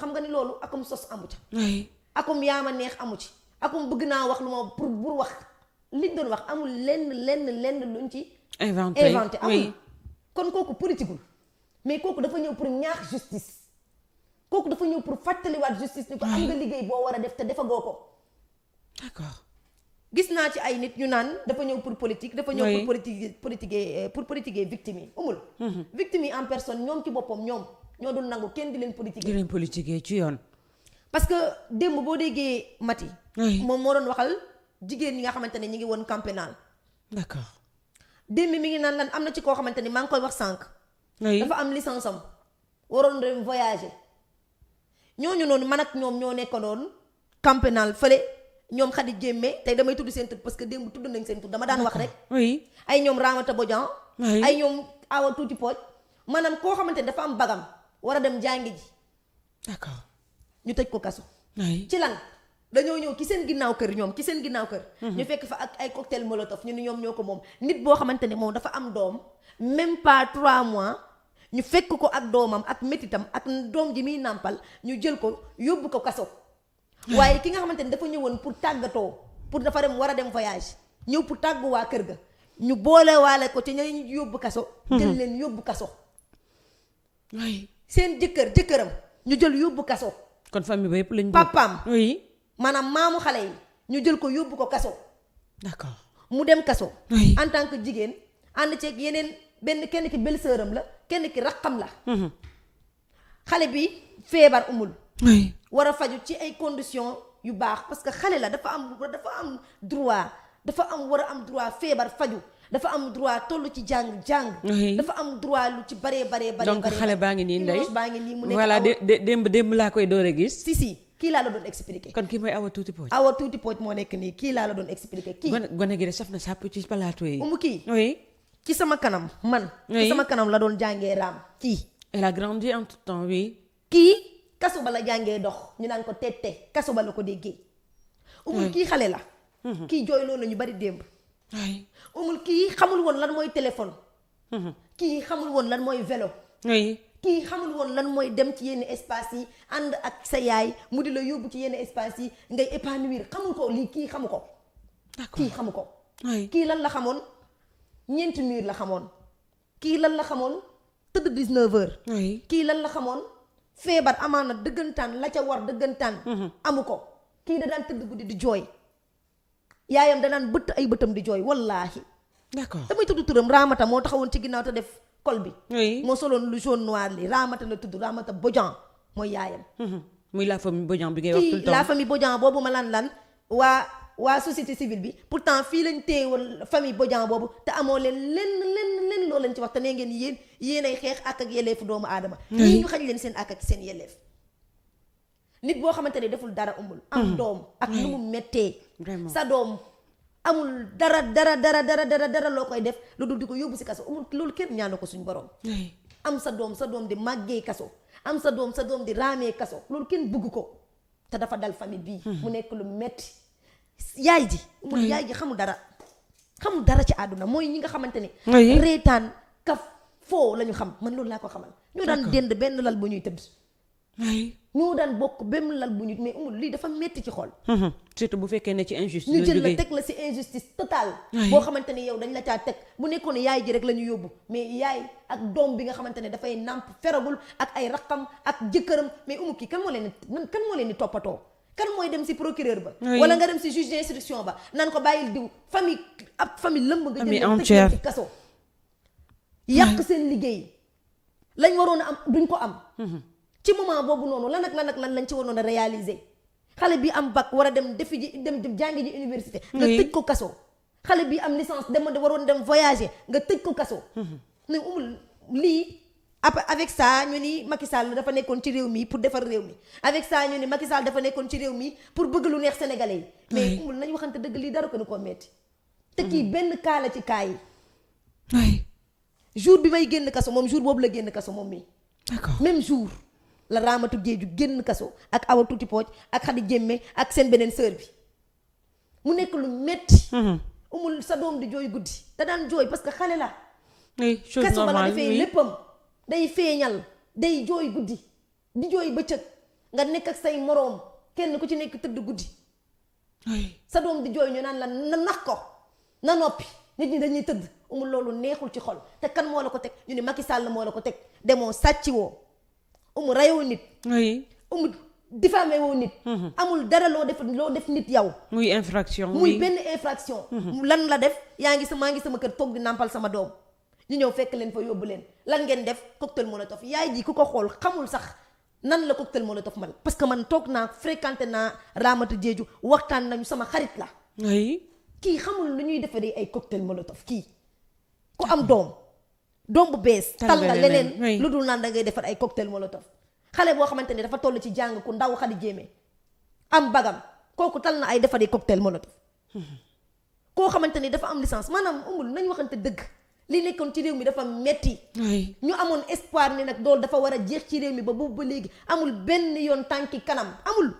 xam nga ni loolu akum sos amu ca oui akum yaama neex amu ci akum bëgg naa wax lu ma pour wax liñ doon wax amul lenn luñ ci inventé amul kon kooku politiqueul mais kooku dafa ñëw pour ñaax justice kooku dafa ñëw pour fàttaliwaat justice ni ko am nga liggéey boo war a def te defagoo ko d'accord gis naa ci ay nit ñu naan dafa ñëw pour politique dafa ñëw pour politiquer victime yi umul victime yi en personne ñoom ci boppam ñoom ñoo dul nangu kenn di leen politiquer ci yoon parce que démb boo déggee Mati moom moo doon waxal jigéen ñi nga xamante ne ñi ngi woon camp pénal d'accord démb mi ngi naan lan am na ci koo xamante ni maa ngi koy wax sànq dafa am licence am waroon dem voyager ñooñu noonu man ak ñoom ñoo nekkandoon camp pénal fële ñoom Khady Diémé tey damay tudd seen tur parce que démb tudd nañ seen tur dama daan wax rek ay ñoom Ramata Bodian ay ñoom Awa Tuuti Pooj maanaam koo xamante ni dafa am bagam war a dem jàngi ji d'accord ñu tëj ko kaso ci lan dañoo ñëw ci seen ginnaaw kër ñoom ci seen ginnaaw kër ñu fekk fa ak ay cocktail molotov ñu ni ñoom ñoo ko moom nit boo xamante ne moom dafa am doom même pas 3 mois ñu fekk ko ak doomam ak métitam ak doom ji muy nàmpal ñu jël ko yóbbu ko kaso waaye ki nga xamante ne dafa ñëwoon pour tàggatoo pour dafa dem war a dem voyage ñëw pour tàggu waa kër ga ñu boole waale ko ci ñañ yóbbu kaso jël leen yóbbu kaso seen jëkkëram ñu jël yóbbu kaso kon famille ba yëpp lañ papaam maanaam maamu xale yi ñu jël ko yóbbu ko kaso d'accord mu dem kaso en tant que jigéen ànd ceeg yeneen benn kenn ki belle-sœuram la kenn ki raqam la xale bi feebar umul war a faju ci ay conditions yu baax parce que xale la dafa am droit war a am droit feebar faju dafa am droit toll ci jàng dafa am droit lu ci baree donc xale baa ngi nii ndey baa ngi nii mu nekk voilà démb laa koy door a gis si kii laa la doon expliquer kon kii mooy Awa Tuuti Pooj moo nekk nii kii laa la doon expliquer kii gone gi de saf na sàpp ci plateau yi kii ci sama kanam man ci sama kanam la doon jàngee raam kii elle a grandi en tout temps kii kaso ba la jàngee dox ñu naan ko tette kaso ba la ko déggee kii xale la kii jooy loolu la ñu bari démb kii xamul woon lan mooy téléphone kii xamul woon lan mooy vélo kii xamul woon lan mooy dem ci yenn espace yi ànd ak sa yaay mu di la yóbbu ci yenn espace yi ngay épanouir xamul ko lii kii xamu ko kii xamu ko kii lan la xamoon ñeenti mur la xamoon kii lan la xamoon tëdd 19 heures kii lan la xamoon feebar amaana dëggantaan la ca war dëggantaan amu ko kii da daan tëdd guddi di jooy yaayam da daan bëtt ay bëtam di jooy wallaahi d'accord damay tudd turam Ramata moo taxawoon ci ginnaaw te def col bi moo soloon lu jaune noir li Ramata la tudd Ramata Bodian mooy yaayam muy la famille Bodian bi ngay wax tout le temps la famille Bodian boobu ma lan waa société civile bi pourtant fii lañ téewoon famille Bodian boobu te amoo leen lenn loolu lañ ci wax te nee ngeen yéen ay xeex ak yelleefu doomu aadama ñii ñu xañ leen seen ak seen yelleef nit boo xamante ne deful dara umul am doom ak lu mu mettee sa doom amul dara loo koy def lu dul di ko yóbbu si kaso umul loolu kenn ñaanu ko suñu borom am sa doom di màggee kaso am sa doom di raamee kaso loolu kenn bëgg ko te dafa dal famille bii mu nekk lu metti yaay ji xamul dara ci àdduna mooy ñi nga xamante ne reetaan kaf foo la ñu xam man loolu laa ko xamal ñoo daan dend benn lal bu ñuy tëdd ñoo daan bokk benn lal bu ñuy mais umul lii dafa metti ci xol surtout bu fekkee ne ci injustice ñu jël la teg la ci injustice totale boo xamante ne yow dañ la caa teg bu nekkoon yaay ji rek la ñu yóbbu mais yaay ak doom bi nga xamante ne dafay nàmp feragul ak ay raqam ak jëkkëram mais umu kii kan moo leen di toppatoo kan mooy dem ci procureur ba wala nga dem ci juge d'instruction ba nan ko bàyyil diw famille lëmb nga jël tëj leen ci kaso yàq seen liggéey lañ waroon a am duñ ko am ci moment boobu noonu lan lañ ci waroon a réaliser xale bi am bac war a dem dem jàngi ji université nga tëj ko kaso xale bi am licence waroon dem voyager nga tëj ko kaso ne umul lii avec ça ñu ni Macky Sall dafa nekkoon ci réew mi pour defar réew mi avec ça ñu ni Macky Sall dafa nekkoon ci réew mi pour bëgg lu neex sénégalais yi mais umul nañ waxante dëgg lii dara ko ni koo metti te kii benn kaa la ci kaa yi jour bi may génn kaso moom jour boobu la génn kaso moom mii d'accord même jour la Ramatu Géeju génn kaso ak Awa Tuuti Pooj ak Khady Diémé ak seen beneen sœur bi mu nekk lu metti umul sa doom di jooy guddi da daan jooy parce que xale la kaso ba la defee léppam day feeñal day jooy guddi di jooy bëccëg nga nekk ak say moroom kenn ku ci nekk tëdd guddi sa doom di jooy ñu naan la na nax ko na noppi nit ñi dañuy tëdd umul loolu neexul ci xol te kan moo la ko teg ñu ne Macky Sall moo la ko teg demoo sàcc woo umu rayoo nit umu diffamé woo nit amul dara loo def nit yow muy infraction muy benn infraction lan la def maa ngi sama kër toog di nàmpal sama doom ñu ñëw fekk leen fa yóbbu leen lan ngeen def cocktail molotov yaay ji ku ko xool xamul sax nan la cocktail molotov mal parce que man toog naa fréquenté naa Ramata Diédhiou waxtaan nañu sama xarit la kii xamul lu ñuy defaree ay cocktail molotov kii ku am doom bu bees tal nga leneen lu dul naan da ngay defar ay cocktail molotov xale boo xamante ne dafa toll ci jàng ku ndaw xali jéeme am bagam kooku tal na ay defaree cocktail molotov koo xamante ni dafa am licence maanaam umul nañ waxante dëgg li nekkoon ci réew mi dafa metti ñu amoon espoir ni nag doolu dafa war a jeex ci réew mi ba boobu ba léegi amul benn yoon tànki kanam amul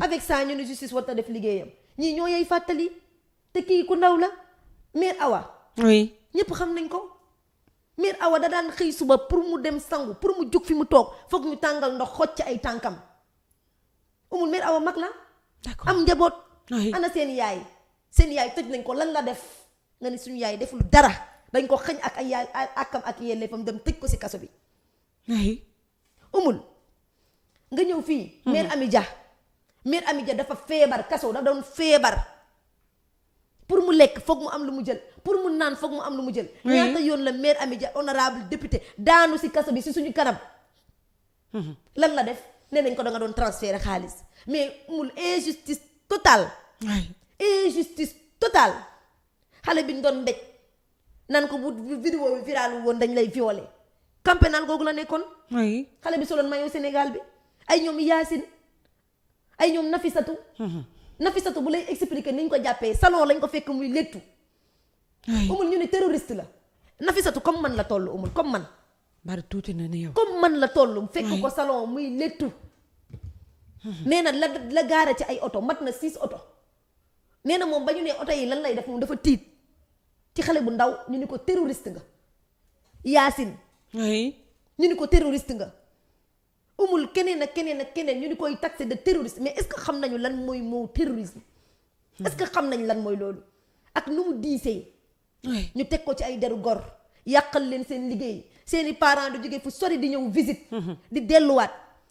avec ça ñu ne justice war ta def liggéeyam ñii ñoo yey fàttali te kii ku ndaw la mère Awa ñépp xam nañ ko mère Awa da daan xëy suba pour mu dem sangu pour mu jóg fi mu toog foog ñu tàngal ndox xocc ay tànkam umul mère Awa mag la am njaboot ana seen yaay tëj nañ ko lan la def nga ni suñu yaay deful dara dañ ko xëñ ak ay yaay akam ak yelleefam dem tëj ko ci kaso bi umul nga ñëw fii mère Amy Dia dafa feebar kaso da doon feebar pour mu lekk foog mu am lu mu jël pour mu naan foog mu am lu mu jël ñaata yoon la mère Amy Dia honorable député daanu ci kaso bi ci suñu kanam lan la def nee nañ ko da nga doon transférer xaalis mais umul injustice totale xale bi ñu doon mbéj nan ko bu vidéo bi viral woon dañ lay violer camp pénal googu la nekkoon xale bi soloon maillot Sénégal bi ay ñoom Yacine ay ñoom Nafisatu bu lay expliquer ni ñu ko jàppee salon lañ ko fekk muy léttu umul ñu ne terroriste la Nafisatu comme man la toll umul comme man bari tuuti na ni yow comme man la toll fekk ko salon muy léttu nee na la gaare ci ay oto mat na 6 oto nee na moom ba ñu ne oto yi lan lay def moom dafa tiit ci xale bu ndaw ñu ni ko terroriste nga Yacine ñu ni ko terroriste nga umul keneen ak keneen ñu ni koy taxé de terroriste mais est-ce que xam nañu lan mooy moo terrorisme est-ce que xam nañ lan mooy loolu ak nu mu diisee ñu teg ko ci ay deru gor yàqal leen seen liggéey seeni parents du jógee fu sori di ñëw visite di delluwaat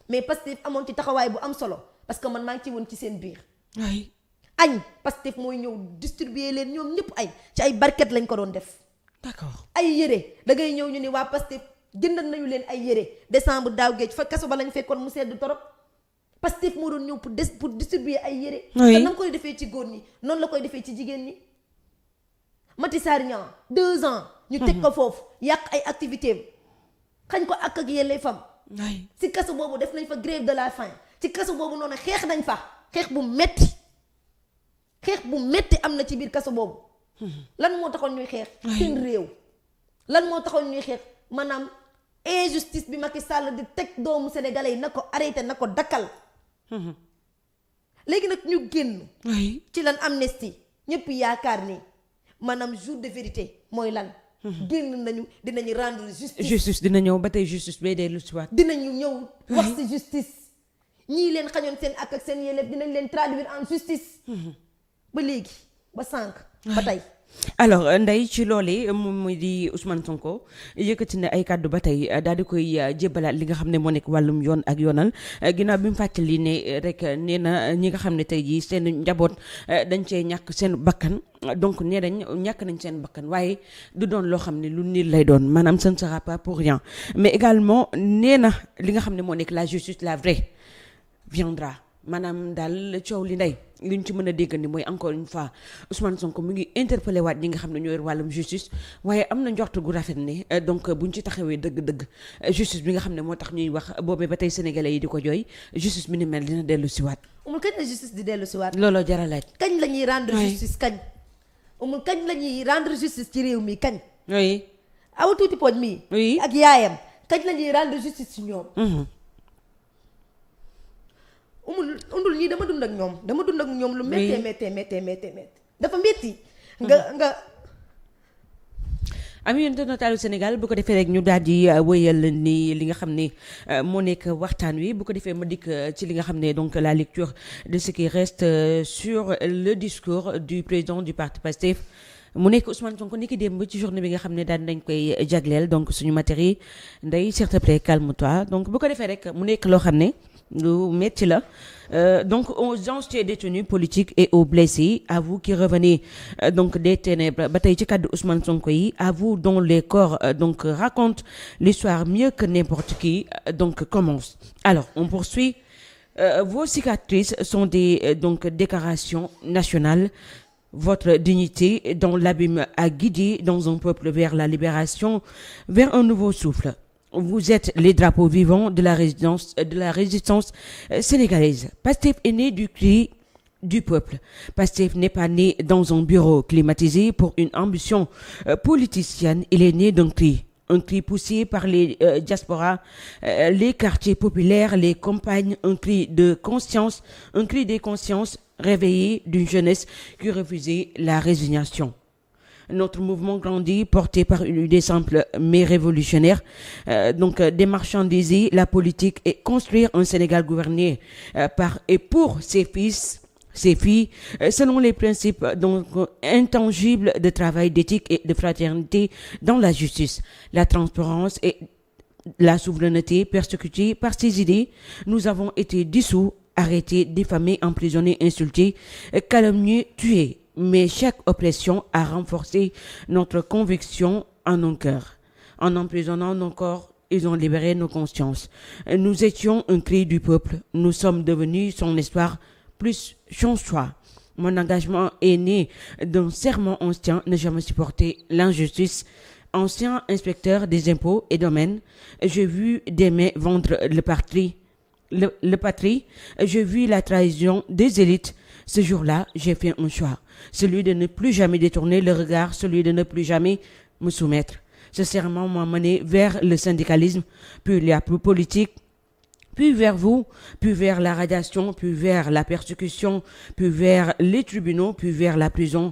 mais Pastef amoon ci taxawaay bu am solo parce que man maa ngi ci woon ci seen biir añ Pastef mooy ñëw distribuer leen ñoom ñëpp ci ay barquette lañ ko doon def d'accord ay yére da ngay ñëw ñu ni waa Pastef jëndal nañu leen ay yére décembre daaw géej fa kaso ba lañ fekkoon mu sedd torop Pastef moo doon ñëw pour distribuer ay yére te nam koy defee ci góor ñi noonu la koy defee ci jigéen ñi Mati Sarr Niang 2 ans ñu teg ko foofu yàq ay activité xañ ko ak yelleefam ci kaso boobu def nañ fa grève de la faim ci kaso boobu noonu xeex nañ fa xeex bu metti am na ci biir kaso boobu lan moo taxoon ñuy xeex seen réew lan moo taxoon ñuy xeex maanaam injustice bi Macky Sall di teg doomu sénégalais yi na ko arrêté na ko dakkal léegi nag ñu génn ci lan amnistie ñëpp yaakaar ni maanaam jour de vérité mooy lan génn nañu dinañu rendre justice dina ñëw ba tey justice bay dellu si waat dinañu ñëw wax ci justice ñii leen xañoon seen ak seen yelleef dinañ leen traduire en justice ba léegi ba sànq ba tey alors Ndeye ci loolee moom muy di Ousmane Sonko yëkkati na ay kàddu ba tey daal di koy jébbalaat li nga xam ne moo nekk wàllum yoon ak yoonal ginnaaw bi mu fàttali ne rek nee na ñi nga xam ne tey jii seen njaboot dañ cee ñàkk seen bakkan donc nee nañ ñàkk nañ seen bakkan waaye du doon loo xam ne lu niil lay doon maanaam ce ne sera pas pour rien mais également nee na li nga xam ne moo nekk la justice la vraie viendra maanaam daal coow li Ndeye li ñu ci mën a dégg ni mooy encore une fois Ousmane Sonko mu ngi interpellé waat ñi nga xam ne ñoo yor wàllum justice waaye am na njort gu rafet ne donc buñ ci taxawee dëgg-dëgg justice bi nga xam ne moo tax ñuy wax boobee ba tey sénégalais yi di ko jooy justice bi ni mel dina dellu si waat. umul kañ la justice di dellu si waat. looloo jar a laaj. kañ la ñuy rendre justice kañ. umul kañ la ñuy rendre justice ci réew mi kañ. oui. Awa Tuuti Pod mii. oui ak yaayam kañ la ñuy rendre justice ci ñoom. undul ñii dama dund ak ñoom lu méttee dafa métti nga ami internautalu Sénégal bu ko defee rek ñu daal di wéyal ni li nga xam ne moo nekk waxtaan wi bu ko defee ma dikk ci li nga xam ne donc la lecture de ce qui reste sur le discours du président du parti Pastef mu nekk Ousmane Sonko ni ki démb ci journée bi nga xam ne daal nañ koy jagleel donc suñu matériel Ndeye s'il te plaît calme-toi donc bu ko defee rek mu nekk loo xam ne lu metti la donc aux anciens détenus politiques et aux blessés, à vous qui revenez donc des ténèbres ba tey ci kàddu Ousmane Sonko yi, à vous dont les corps donc racontent l'histoire mieux que n'importe qui donc commence. Alors on poursuit. Vos cicatrices sont des donc déclarations nationales. Votre dignité dont l'abîme a guidé dans un peuple vers la libération, vers un nouveau souffle. Vous êtes les drapeaux vivants de la résistance sénégalaise. Pastef est né du cri du peuple. Pastef n'est pas né dans un bureau climatisé pour une ambition politicienne. Il est né d'un cri. Un cri poussé par les diasporas, les quartiers populaires, les campagnes, un cri de conscience, un cri des consciences réveillées d'une jeunesse qui refusait la résignation. Notre mouvement grandit, porté par une idée simple mais révolutionnaire, donc démarchandiser la politique et construire un Sénégal gouverné par et pour ses fils, ses filles, selon les principes donc intangibles de travail, d'éthique et de fraternité dans la justice, la transparence et la souveraineté. Persécutés par ces idées, nous avons été dissous, arrêtés, diffamés, emprisonnés, insultés, calomniés, tués. Mais chaque oppression a renforcé notre conviction en nos cœurs. En emprisonnant nos corps, ils ont libéré nos consciences. Nous étions un cri du peuple. Nous sommes devenus son espoir plus son choix. Mon engagement est né d'un serment ancien, ne jamais supporter l'injustice. Ancien inspecteur des impôts et domaines, j'ai vu des mains vendre le patrie. J'ai vu la trahison des élites. Ce jour-là, j'ai fait un choix. Celui de ne plus jamais détourner le regard, celui de ne plus jamais me soumettre. Ce serment m'a mené vers le syndicalisme, puis la politique, puis vers vous, puis vers la radiation, puis vers la persécution, puis vers les tribunaux, puis vers la prison.